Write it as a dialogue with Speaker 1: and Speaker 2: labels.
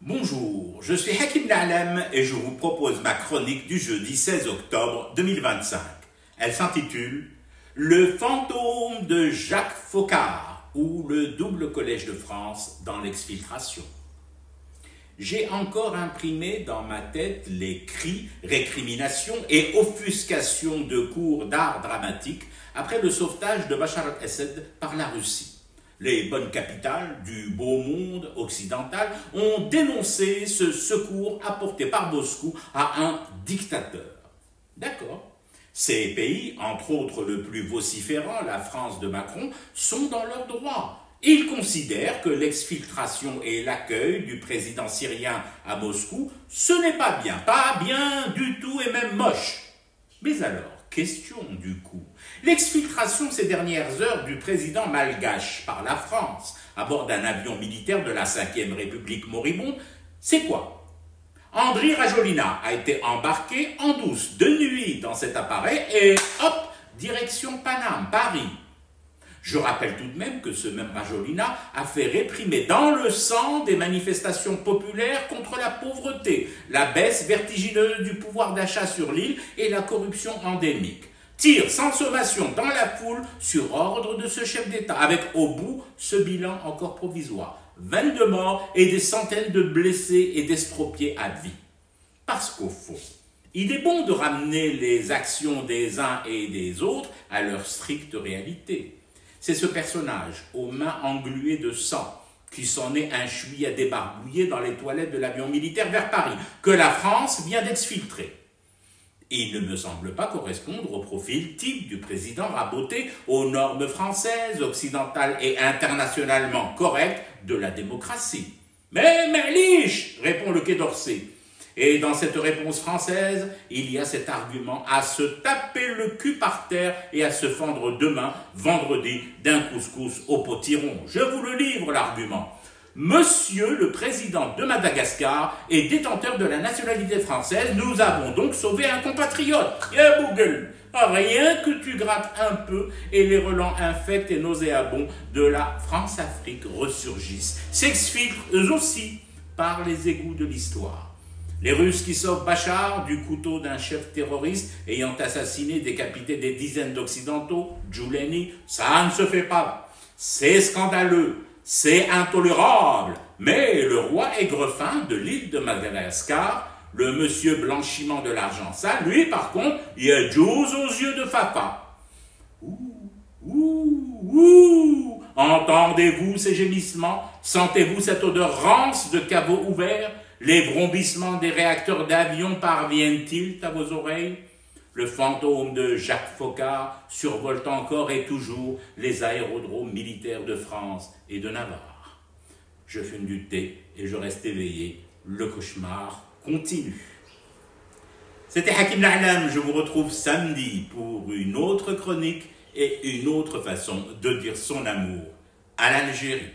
Speaker 1: Bonjour, je suis Hakim Na'alem et je vous propose ma chronique du jeudi 16 octobre 2025. Elle s'intitule « Le fantôme de Jacques Foccart » ou « Le double collège de France dans l'exfiltration ». J'ai encore imprimé dans ma tête les cris, récriminations et offuscations de cours d'art dramatique après le sauvetage de Bachar el-Assad par la Russie. Les bonnes capitales du beau monde occidental ont dénoncé ce secours apporté par Moscou à un dictateur. D'accord. Ces pays, entre autres le plus vociférant, la France de Macron, sont dans leur droit. Ils considèrent que l'exfiltration et l'accueil du président syrien à Moscou, ce n'est pas bien du tout et même moche. Mais alors, question du coup. L'exfiltration ces dernières heures du président malgache par la France à bord d'un avion militaire de la 5e République moribonde, c'est quoi? Andry Rajoelina a été embarqué en douce de nuit dans cet appareil et hop, direction Paname, Paris. Je rappelle tout de même que ce même Rajoelina a fait réprimer dans le sang des manifestations populaires contre la pauvreté, la baisse vertigineuse du pouvoir d'achat sur l'île et la corruption endémique. Tir sans sommation dans la foule sur ordre de ce chef d'État, avec au bout ce bilan encore provisoire. 22 morts et des centaines de blessés et d'estropiés à vie. Parce qu'au fond, il est bon de ramener les actions des uns et des autres à leur stricte réalité. C'est ce personnage aux mains engluées de sang qui s'en est enchoui à débarbouiller dans les toilettes de l'avion militaire vers Paris, que la France vient d'exfiltrer. Il ne me semble pas correspondre au profil type du président raboté aux normes françaises, occidentales et internationalement correctes de la démocratie. « Mais Merlich !» répond le Quai d'Orsay. Et dans cette réponse française, il y a cet argument à se taper le cul par terre et à se fendre demain, vendredi, d'un couscous au potiron. Je vous le livre, l'argument. Monsieur le président de Madagascar est détenteur de la nationalité française. Nous avons donc sauvé un compatriote. Google. Rien que tu grattes un peu et les relents infects et nauséabonds de la France-Afrique ressurgissent, s'exfiltrent eux aussi par les égouts de l'histoire. Les Russes qui sauvent Bachar du couteau d'un chef terroriste ayant assassiné, décapité des dizaines d'Occidentaux, Giuliani, ça ne se fait pas. C'est scandaleux, c'est intolérable. Mais le roi aigrefin de l'île de Madagascar, le monsieur blanchiment de l'argent sale, lui par contre, il est jouze aux yeux de Fafa. Ouh, entendez-vous ces gémissements? Sentez-vous cette odeur rance de caveau ouvert? Les vrombissements des réacteurs d'avion parviennent-ils à vos oreilles? Le fantôme de Jacques Foccart survole encore et toujours les aérodromes militaires de France et de Navarre. Je fume du thé et je reste éveillé. Le cauchemar continue. C'était Hakim Na'alem. Je vous retrouve samedi pour une autre chronique et une autre façon de dire son amour à l'Algérie.